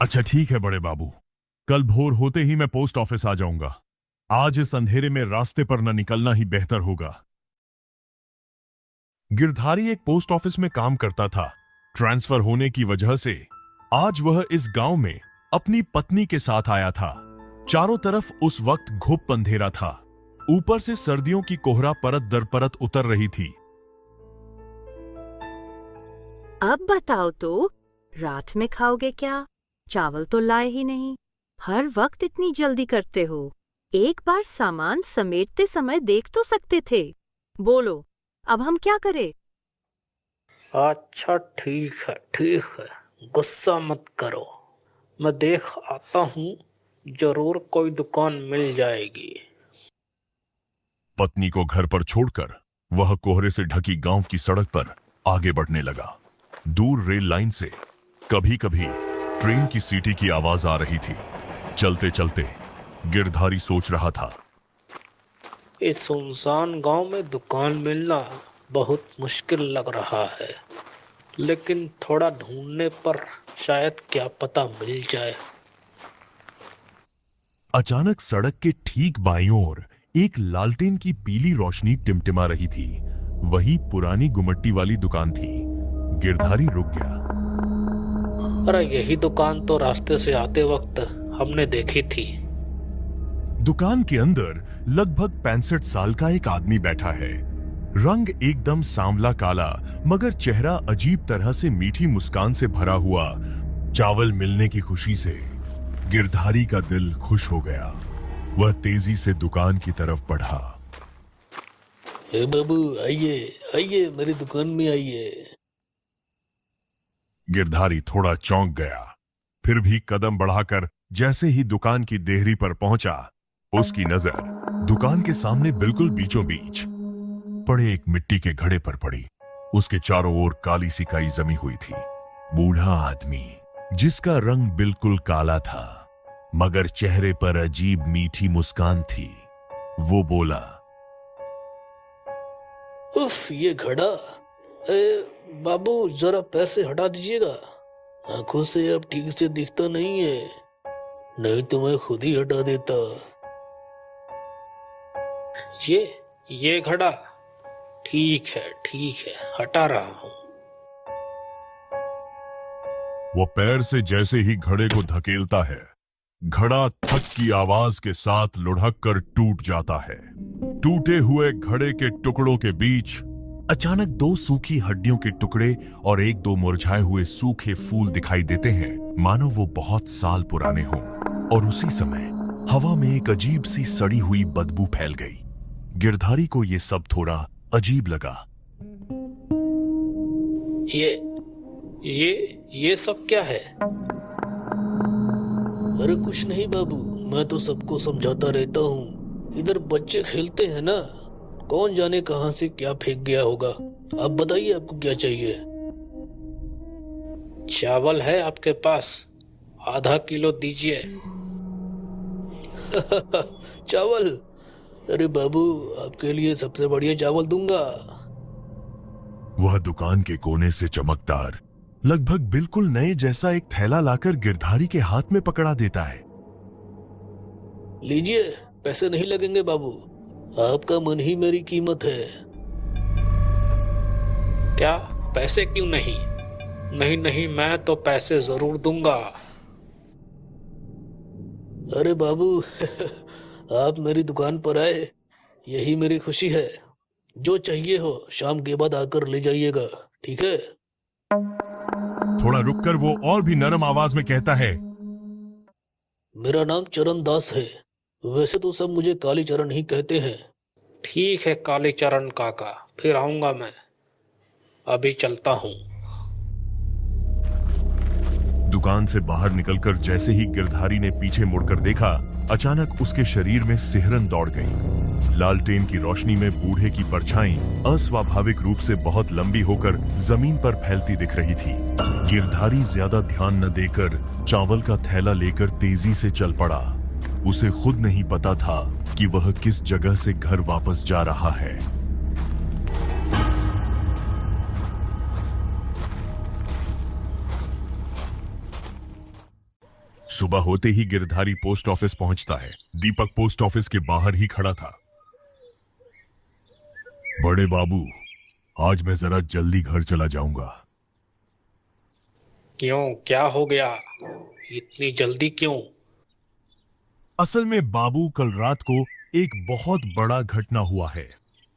अच्छा ठीक है बड़े बाबू, कल भोर होते ही मैं पोस्ट ऑफिस आ जाऊंगा। आज इस अंधेरे में रास्ते पर न निकलना ही बेहतर होगा। गिरधारी एक पोस्ट ऑफिस में काम करता था। ट्रांसफर होने की वजह से आज वह इस गांव में अपनी पत्नी के साथ आया था। चारों तरफ उस वक्त घुप अंधेरा था। ऊपर से सर्दियों की कोहरा परत दर परत उतर रही थी। अब बताओ तो, रात में खाओगे क्या? चावल तो लाए ही नहीं। हर वक्त इतनी जल्दी करते हो। एक बार सामान समेटते समय देख तो सकते थे। बोलो, अब हम क्या करें? अच्छा ठीक है, गुस्सा मत करो। मैं देख आता हूँ, जरूर कोई दुकान मिल जाएगी। पत्नी को घर पर छोड़कर वह कोहरे से ढकी गांव की सड़क पर आगे बढ़ने लगा। दूर रेल लाइन से कभी कभी ट्रेन की सीटी की आवाज आ रही थी। चलते चलते गिरधारी सोच रहा था, इस सुनसान गांव में दुकान मिलना बहुत मुश्किल लग रहा है, लेकिन थोड़ा ढूंढने पर शायद क्या पता मिल जाए। अचानक सड़क के ठीक बाईं ओर एक लालटेन की पीली रोशनी टिमटिमा रही थी। वही पुरानी गुमट्टी वाली दुकान थी। गिरधारी रुक गया। अरे यही दुकान तो रास्ते से आते वक्त हमने देखी थी। दुकान के अंदर लगभग 65 साल का एक आदमी बैठा है। रंग एकदम सांवला काला, मगर चेहरा अजीब तरह से मीठी मुस्कान से भरा हुआ। चावल मिलने की खुशी से गिरधारी का दिल खुश हो गया। वह तेजी से दुकान की तरफ बढ़ा। हे बाबू, आइए आइए, मेरी दुकान में आइए। गिरधारी थोड़ा चौंक गया, फिर भी कदम बढ़ाकर जैसे ही दुकान की देहरी पर पहुंचा, उसकी नजर दुकान के सामने बिल्कुल बीचों बीच पड़े एक मिट्टी के घड़े पर पड़ी। उसके चारों ओर काली सी काई जमी हुई थी। बूढ़ा आदमी जिसका रंग बिल्कुल काला था, मगर चेहरे पर अजीब मीठी मुस्कान थी, वो बोला, उफ, ये घड़ा। बाबू, जरा पैसे हटा दीजिएगा। आंखों से अब ठीक से दिखता नहीं है, नहीं तो मैं खुद ही हटा देता। ये घड़ा ठीक है, हटा रहा हूँ। वो पैर से जैसे ही घड़े को धकेलता है, घड़ा थक की आवाज के साथ लुढ़क कर टूट जाता है। टूटे हुए घड़े के टुकड़ों के बीच अचानक दो सूखी हड्डियों के टुकड़े और एक दो मुरझाए हुए सूखे फूल दिखाई देते हैं, मानो वो बहुत साल पुराने हों। और उसी समय हवा में एक अजीब सी सड़ी हुई बदबू फैल गई। गिरधारी को ये सब थोड़ा अजीब लगा। ये सब क्या है? अरे कुछ नहीं बाबू, मैं तो सबको समझाता रहता हूँ। इधर बच्चे खेलते हैं ना, कौन जाने कहां से क्या फेंक गया होगा। आप बताइए, आपको क्या चाहिए? चावल है आपके पास? आधा किलो दीजिए। चावल? अरे बाबू, आपके लिए सबसे बढ़िया चावल दूंगा। वह दुकान के कोने से चमकदार, लगभग बिल्कुल नए जैसा एक थैला लाकर गिरधारी के हाथ में पकड़ा देता है। लीजिए, पैसे नहीं लगेंगे बाबू, आपका मन ही मेरी कीमत है। क्या पैसे क्यों नहीं? नहीं, मैं तो पैसे जरूर दूंगा। अरे बाबू, आप मेरी दुकान पर आए, यही मेरी खुशी है। जो चाहिए हो शाम के बाद आकर ले जाइएगा, ठीक है? थोड़ा रुककर वो और भी नरम आवाज में कहता है, मेरा नाम चरण दास है। वैसे तो सब मुझे काली चरण ही कहते हैं। ठीक है काली चरण काका, फिर आऊंगा मैं। अभी चलता हूँ। दुकान से बाहर निकलकर जैसे ही गिरधारी ने पीछे मुड़कर देखा, अचानक उसके शरीर में सिहरन दौड़ गई। लालटेन की रोशनी में बूढ़े की परछाई अस्वाभाविक रूप से बहुत लंबी होकर जमीन पर फैलती दिख रही थी। गिरधारी ज्यादा ध्यान न देकर चावल का थैला लेकर तेजी से चल पड़ा। उसे खुद नहीं पता था कि वह किस जगह से घर वापस जा रहा है। सुबह होते ही गिरधारी पोस्ट ऑफिस पहुंचता है। दीपक पोस्ट ऑफिस के बाहर ही खड़ा था। बड़े बाबू, आज मैं जरा जल्दी घर चला जाऊंगा। क्यों, क्या हो गया? इतनी जल्दी क्यों? असल में बाबू, कल रात को एक बहुत बड़ा घटना हुआ है,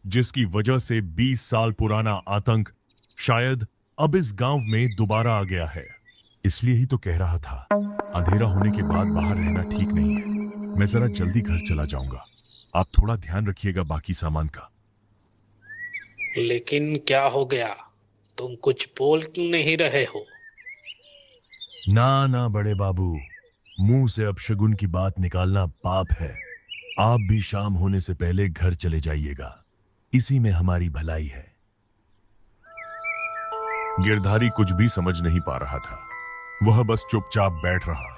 जिसकी वजह से 20 साल पुराना आतंक शायद अब इस गांव में दोबारा आ गया है। इसलिए ही तो कह रहा था, अंधेरा होने के बाद बाहर रहना ठीक नहीं है। मैं जरा जल्दी घर चला जाऊंगा। आप थोड़ा ध्यान रखिएगा बाकी सामान का। लेकिन क्या हो गया? तुम कुछ बोल क्यों नहीं रहे हो? ना ना बड़े बाबू, मुंह से अपशगुन की बात निकालना पाप है। आप भी शाम होने से पहले घर चले जाइएगा, इसी में हमारी भलाई है। गिरधारी कुछ भी समझ नहीं पा रहा था। वह बस चुपचाप बैठ रहा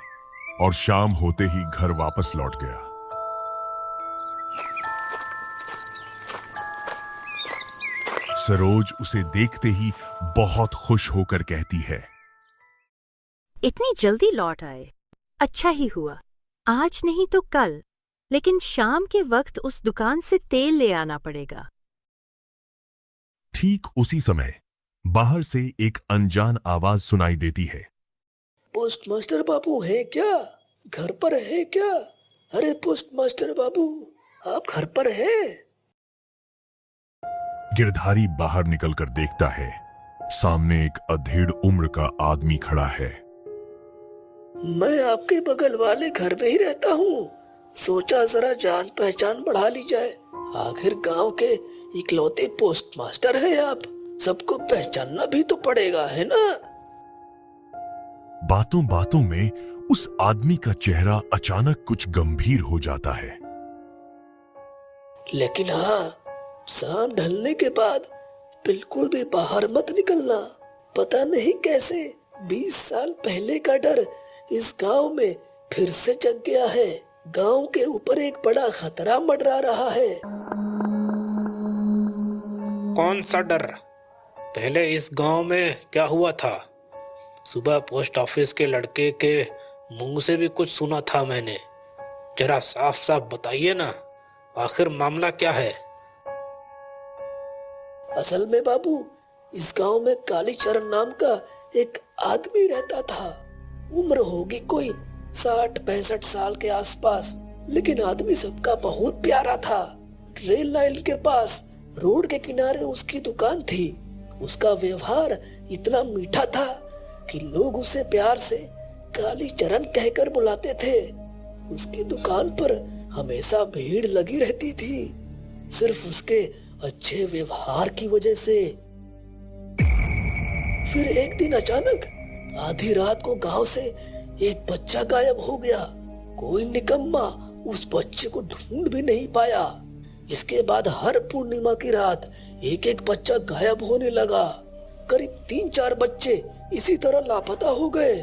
और शाम होते ही घर वापस लौट गया। सरोज उसे देखते ही बहुत खुश होकर कहती है, इतनी जल्दी लौट आए, अच्छा ही हुआ। आज नहीं तो कल, लेकिन शाम के वक्त उस दुकान से तेल ले आना पड़ेगा। ठीक उसी समय बाहर से एक अनजान आवाज सुनाई देती है। पोस्ट मास्टर बाबू है क्या? घर पर है क्या? अरे पोस्ट मास्टर बाबू, आप घर पर हैं? गिरधारी बाहर निकलकर देखता है, सामने एक अधेड़ उम्र का आदमी खड़ा है। मैं आपके बगल वाले घर में ही रहता हूँ। सोचा जरा जान पहचान बढ़ा ली जाए। आखिर गांव के इकलौते पोस्ट मास्टर हैं आप, सबको पहचानना भी तो पड़ेगा, है ना? बातों बातों में उस आदमी का चेहरा अचानक कुछ गंभीर हो जाता है। लेकिन हाँ, शाम ढलने के बाद बिल्कुल भी बाहर मत निकलना। पता नहीं कैसे 20 साल पहले का डर इस गांव में फिर से जग गया है। गांव के ऊपर एक बड़ा खतरा मंडरा रहा है। कौन सा डर? पहले इस गांव में क्या हुआ था? सुबह पोस्ट ऑफिस के लड़के के मुंह से भी कुछ सुना था मैंने। जरा साफ साफ बताइए ना, आखिर मामला क्या है? असल में बाबू, इस गांव में कालीचरण नाम का एक आदमी रहता था। उम्र होगी कोई 60-65 साल के आसपास, लेकिन आदमी सबका बहुत प्यारा था। रेल लाइन के पास रोड के किनारे उसकी दुकान थी। उसका व्यवहार इतना मीठा था कि लोग उसे प्यार से कालीचरण कहकर बुलाते थे। उसकी दुकान पर हमेशा भीड़ लगी रहती थी, सिर्फ उसके अच्छे व्यवहार की वजह से। फिर एक दिन अचानक आधी रात को गांव से एक बच्चा गायब हो गया। कोई निकम्मा उस बच्चे को ढूंढ भी नहीं पाया। इसके बाद हर पूर्णिमा की रात एक एक बच्चा गायब होने लगा। करीब 3-4 बच्चे इसी तरह लापता हो गए।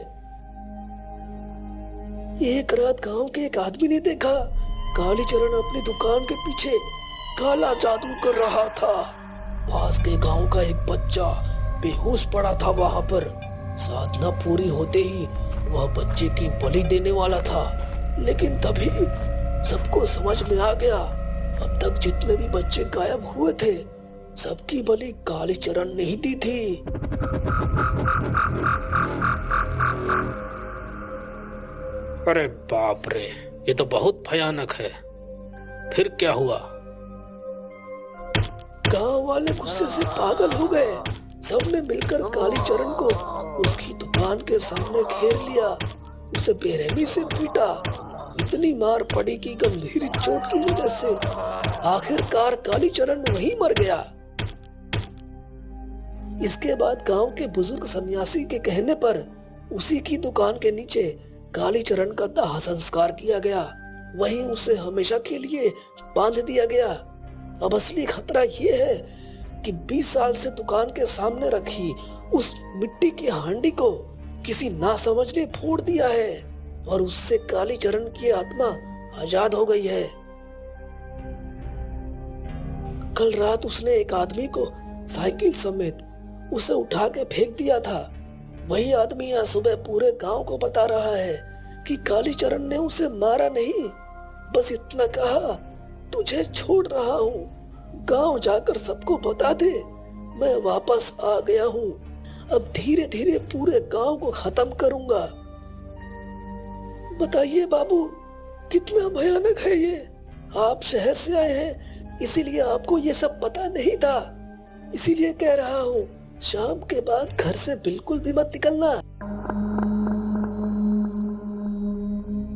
एक रात गांव के एक आदमी ने देखा कालीचरण अपनी दुकान के पीछे काला जादू कर रहा था। पास के गांव का एक बच्चा बेहोश पड़ा था वहां पर। साधना पूरी होते ही वह बच्चे की बलि देने वाला था, लेकिन तभी सबको समझ में आ गया, अब तक जितने भी बच्चे गायब हुए थे सबकी बलि कालीचरण ने ही दी थी। अरे बाप रे, ये तो बहुत भयानक है। फिर क्या हुआ? गांव वाले गुस्से से पागल हो गए। सबने मिलकर कालीचरण को उसकी दुकान के सामने घेर लिया। उसे बेरहमी से पीटा। इतनी मार पड़ी कि गंभीर चोट की वजह से आखिरकार कालीचरण वहीं मर गया। इसके बाद गांव के बुजुर्ग सन्यासी के कहने पर उसी की दुकान के नीचे कालीचरण का दाह संस्कार किया गया। वहीं उसे हमेशा के लिए बांध दिया गया। अब असली खतरा ये है कि 20 साल से दुकान के सामने रखी उस मिट्टी की हांडी को किसी नासमझ ने फोड़ दिया है और उससे कालीचरण की आत्मा आजाद हो गई है। कल रात उसने एक आदमी को साइकिल समेत उसे उठा के फेंक दिया था। वही आदमी आज सुबह पूरे गांव को बता रहा है कि कालीचरण ने उसे मारा नहीं, बस इतना कहा, तुझे छोड़ रहा हूँ, गांव जाकर सबको बता दे मैं वापस आ गया हूँ। अब धीरे धीरे पूरे गांव को खत्म करूंगा। बताइए बाबू, कितना भयानक है ये। आप शहर से आए हैं, इसीलिए आपको ये सब पता नहीं था। इसीलिए कह रहा हूँ, शाम के बाद घर से बिल्कुल भी मत निकलना।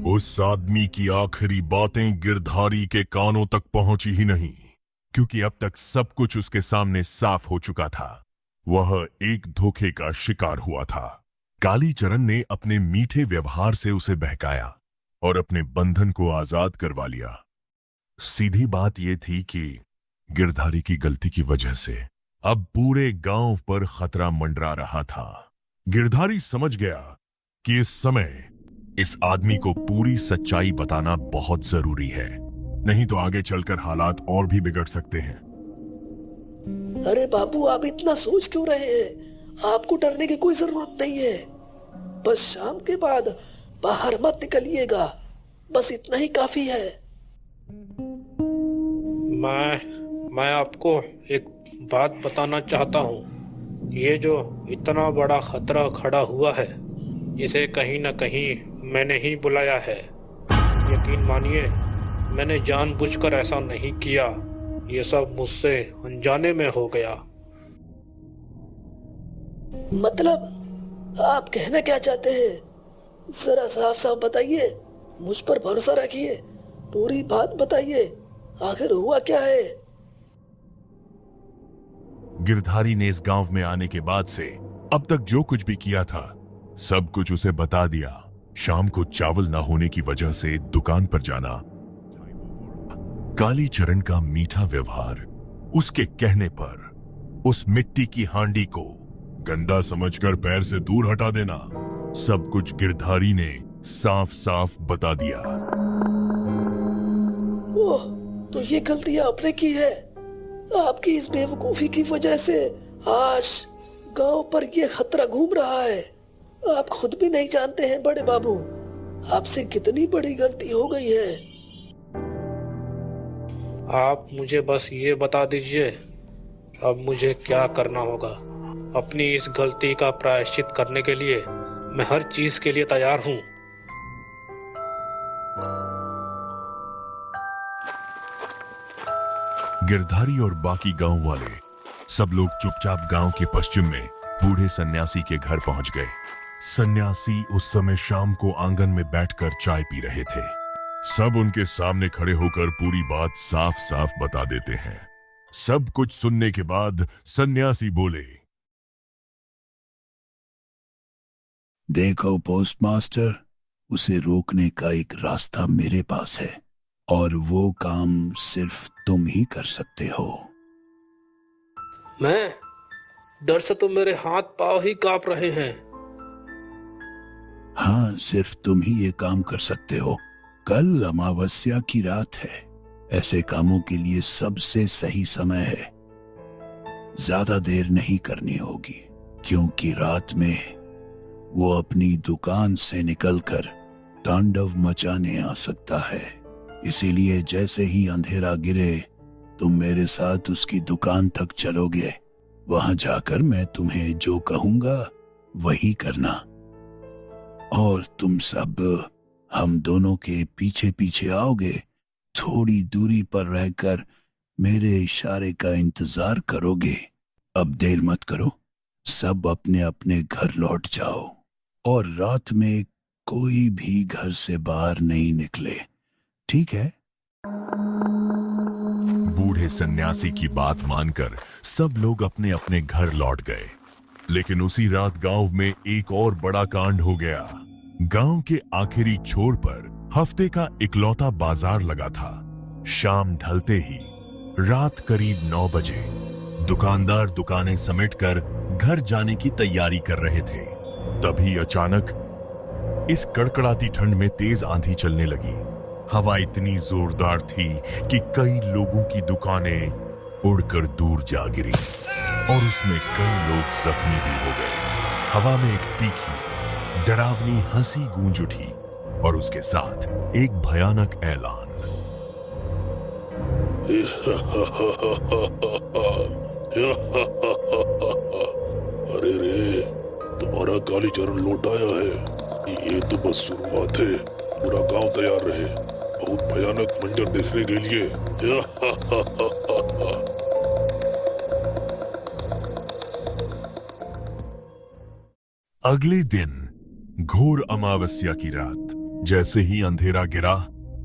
उस आदमी की आखिरी बातें गिरधारी के कानों तक पहुंची ही नहीं, क्योंकि अब तक सब कुछ उसके सामने साफ हो चुका था। वह एक धोखे का शिकार हुआ था। कालीचरण ने अपने मीठे व्यवहार से उसे बहकाया और अपने बंधन को आजाद करवा लिया। सीधी बात यह थी कि गिरधारी की गलती की वजह से अब पूरे गांव पर खतरा मंडरा रहा था। गिरधारी समझ गया कि इस समय इस आदमी को पूरी सच्चाई बताना बहुत जरूरी है, नहीं तो आगे चलकर हालात और भी बिगड़ सकते हैं। अरे बाबू, आप इतना सोच क्यों रहे हैं? आपको डरने की कोई जरूरत नहीं है। बस शाम के बाद बाहर मत निकलिएगा, बस इतना ही काफी है। मैं आपको एक बात बताना चाहता हूँ। ये जो इतना बड़ा खतरा खड़ा हुआ है, इसे कहीं न कहीं मैंने ही बुलाया है। यकीन मानिए, मैंने जानबूझकर ऐसा नहीं किया। ये सब मुझसे अनजाने में हो गया। मतलब आप कहना क्या चाहते हैं? जरा साफ साफ बताइए, मुझ पर भरोसा रखिए, पूरी बात बताइए, आखिर हुआ क्या है? गिरधारी ने इस गांव में आने के बाद से अब तक जो कुछ भी किया था, सब कुछ उसे बता दिया। शाम को चावल ना होने की वजह से दुकान पर जाना, कालीचरण का मीठा व्यवहार, उसके कहने पर उस मिट्टी की हांडी को गंदा समझकर पैर से दूर हटा देना, सब कुछ गिरधारी ने साफ साफ बता दिया। ओह, तो ये गलती आपने की है। आपकी इस बेवकूफी की वजह से आज गांव पर ये खतरा घूम रहा है। आप खुद भी नहीं जानते हैं बड़े बाबू, आपसे कितनी बड़ी गलती हो गई है। आप मुझे बस ये बता दीजिए, अब मुझे क्या करना होगा। अपनी इस गलती का प्रायश्चित करने के लिए मैं हर चीज के लिए तैयार हूँ। गिरधारी और बाकी गांव वाले सब लोग चुपचाप गांव के पश्चिम में बूढ़े सन्यासी के घर पहुंच गए। सन्यासी उस समय शाम को आंगन में बैठकर चाय पी रहे थे। सब उनके सामने खड़े होकर पूरी बात साफ साफ बता देते हैं। सब कुछ सुनने के बाद सन्यासी बोले, देखो पोस्टमास्टर, उसे रोकने का एक रास्ता मेरे पास है और वो काम सिर्फ तुम ही कर सकते हो। मैं? डर से तो मेरे हाथ पांव ही कांप रहे हैं। हाँ, सिर्फ तुम ही ये काम कर सकते हो। कल अमावस्या की रात है। ऐसे कामों के लिए सबसे सही समय है। ज्यादा देर नहीं करनी होगी, क्योंकि रात में वो अपनी दुकान से निकलकर तांडव मचाने आ सकता है। इसीलिए जैसे ही अंधेरा गिरे, तुम मेरे साथ उसकी दुकान तक चलोगे। वहां जाकर मैं तुम्हें जो कहूंगा वही करना, और तुम सब हम दोनों के पीछे पीछे आओगे। थोड़ी दूरी पर रहकर मेरे इशारे का इंतजार करोगे। अब देर मत करो, सब अपने अपने घर लौट जाओ और रात में कोई भी घर से बाहर नहीं निकले, ठीक है? बूढ़े सन्यासी की बात मानकर सब लोग अपने अपने घर लौट गए। लेकिन उसी रात गांव में एक और बड़ा कांड हो गया। गांव के आखिरी छोर पर हफ्ते का इकलौता बाजार लगा था। शाम ढलते ही, रात करीब 9 बजे, दुकानदार दुकानें समेटकर घर जाने की तैयारी कर रहे थे। तभी अचानक इस कड़कड़ाती ठंड में तेज आंधी चलने लगी। हवा इतनी जोरदार थी कि कई लोगों की दुकानें उड़कर दूर जा गिरी और उसमें कई लोग जख्मी भी हो गए। हवा में एक तीखी, डरावनी हंसी गूंज उठी। और उसके साथ एक भयानक ऐलान। अरे रे, तुम्हारा कालीचरण लौट आया है। ये तो बस शुरुआत है, पूरा गांव तैयार रहे बहुत भयानक मंजर देखने के लिए। अगले दिन घोर अमावस्या की रात, जैसे ही अंधेरा गिरा,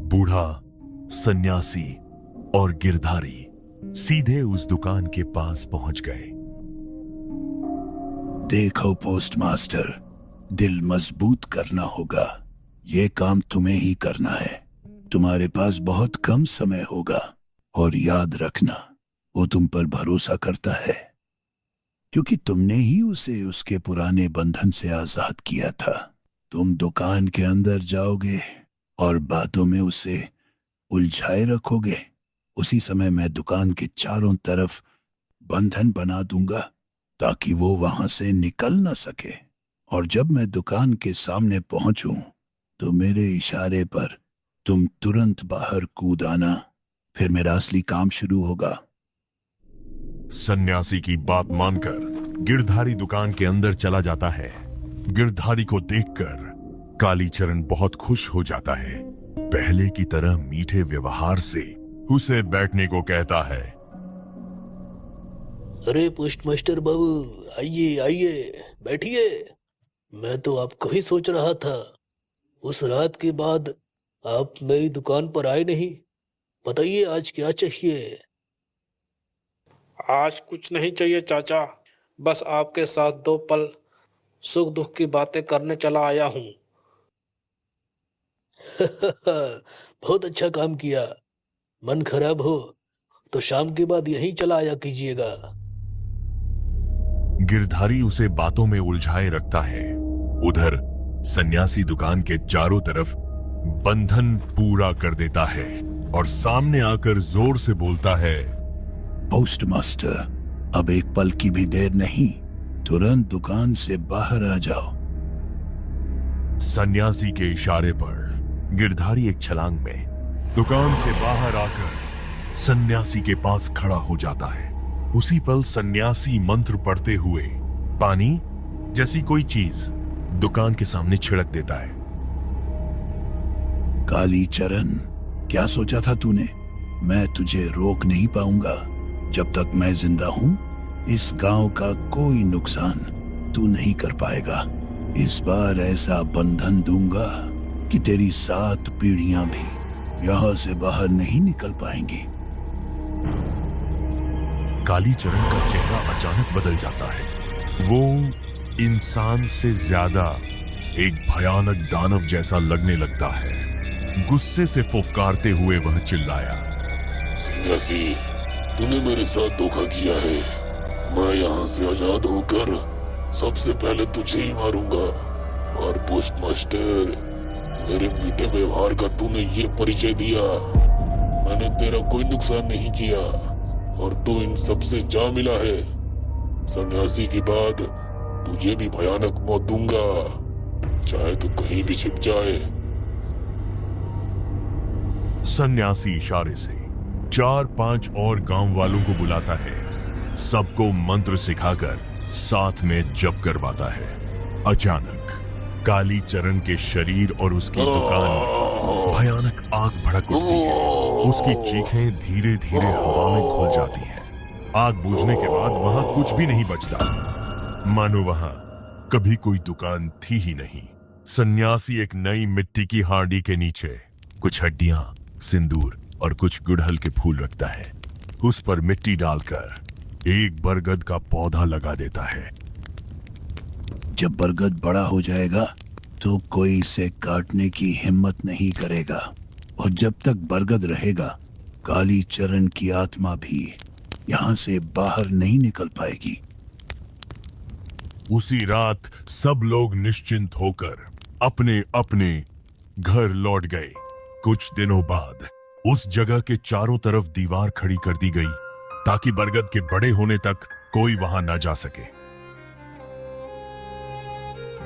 बूढ़ा, सन्यासी और गिरधारी सीधे उस दुकान के पास पहुंच गए। देखो पोस्टमास्टर, दिल मजबूत करना होगा। ये काम तुम्हें ही करना है। तुम्हारे पास बहुत कम समय होगा और याद रखना, वो तुम पर भरोसा करता है क्योंकि तुमने ही उसे उसके पुराने बंधन से आजाद किया था। तुम दुकान के अंदर जाओगे और बातों में उसे उलझाए रखोगे। उसी समय मैं दुकान के चारों तरफ बंधन बना दूंगा ताकि वो वहां से निकल न सके। और जब मैं दुकान के सामने पहुंचूं तो मेरे इशारे पर तुम तुरंत बाहर कूद आना। फिर मेरा असली काम शुरू होगा। सन्यासी की बात मानकर गिरधारी दुकान के अंदर चला जाता है। गिरधारी को देखकर कालीचरण बहुत खुश हो जाता है। पहले की तरह मीठे व्यवहार से उसे बैठने को कहता है। अरे पोस्टमास्टर बाबू, आइए आइए, बैठिए। मैं तो आपको ही सोच रहा था। उस रात के बाद आप मेरी दुकान पर आए नहीं। बताइए आज क्या चाहिए? आज कुछ नहीं चाहिए चाचा, बस आपके साथ 2 पल सुख दुख की बातें करने चला आया हूँ। बहुत अच्छा काम किया। मन खराब हो तो शाम के बाद यहीं चला आया कीजिएगा। गिरधारी उसे बातों में उलझाए रखता है। उधर सन्यासी दुकान के चारों तरफ बंधन पूरा कर देता है और सामने आकर जोर से बोलता है। पोस्टमास्टर, अब एक पल की भी देर नहीं, तुरंत दुकान से बाहर आ जाओ। सन्यासी के इशारे पर गिरधारी एक छलांग में दुकान से बाहर आकर सन्यासी के पास खड़ा हो जाता है। उसी पल सन्यासी मंत्र पढ़ते हुए पानी जैसी कोई चीज दुकान के सामने छिड़क देता है। कालीचरण, क्या सोचा था तूने? मैं तुझे रोक नहीं पाऊंगा। जब तक मैं जिंदा हूं, इस गांव का कोई नुकसान तू नहीं कर पाएगा। इस बार ऐसा बंधन दूंगा कि तेरी 7 पीढ़ियां भी यहां से बाहर नहीं निकल पाएंगी। कालीचरण का चेहरा अचानक बदल जाता है। वो इंसान से ज्यादा एक भयानक दानव जैसा लगने लगता है। गुस्से से फुफकारते हुए वह चिल्लाया। सन्यासी, तूने मेरे साथ धोखा किया है। मैं यहाँ से आजाद होकर सबसे पहले तुझे ही मारूंगा। और पोस्टमास्टर, मेरे मीठे व्यवहार का तूने ये परिचय दिया। मैंने तेरा कोई नुकसान नहीं किया और तू इन सबसे जा मिला है। सन्यासी के बाद तुझे भी भयानक मौत दूंगा, चाहे तू कहीं भी छिप जाए। सन्यासी इशारे से 4-5 और गांव वालों को बुलाता है। सबको मंत्र सिखाकर साथ में जप करवाता है। अचानक कालीचरण के शरीर और उसकी दुकान में भयानक आग भड़क उठती है। उसकी चीखें धीरे धीरे हवा में घुल जाती हैं। आग बुझने के बाद वहां कुछ भी नहीं बचता, मानो वहां कभी कोई दुकान थी ही नहीं। सन्यासी एक नई मिट्टी की हांडी के नीचे कुछ हड्डियां, सिंदूर और कुछ गुड़हल के फूल रखता है। उस पर मिट्टी डालकर एक बरगद का पौधा लगा देता है। जब बरगद बड़ा हो जाएगा तो कोई इसे काटने की हिम्मत नहीं करेगा। और जब तक बरगद रहेगा, कालीचरण की आत्मा भी यहां से बाहर नहीं निकल पाएगी। उसी रात सब लोग निश्चिंत होकर अपने अपने घर लौट गए। कुछ दिनों बाद उस जगह के चारों तरफ दीवार खड़ी कर दी गई ताकि बरगद के बड़े होने तक कोई वहां न जा सके।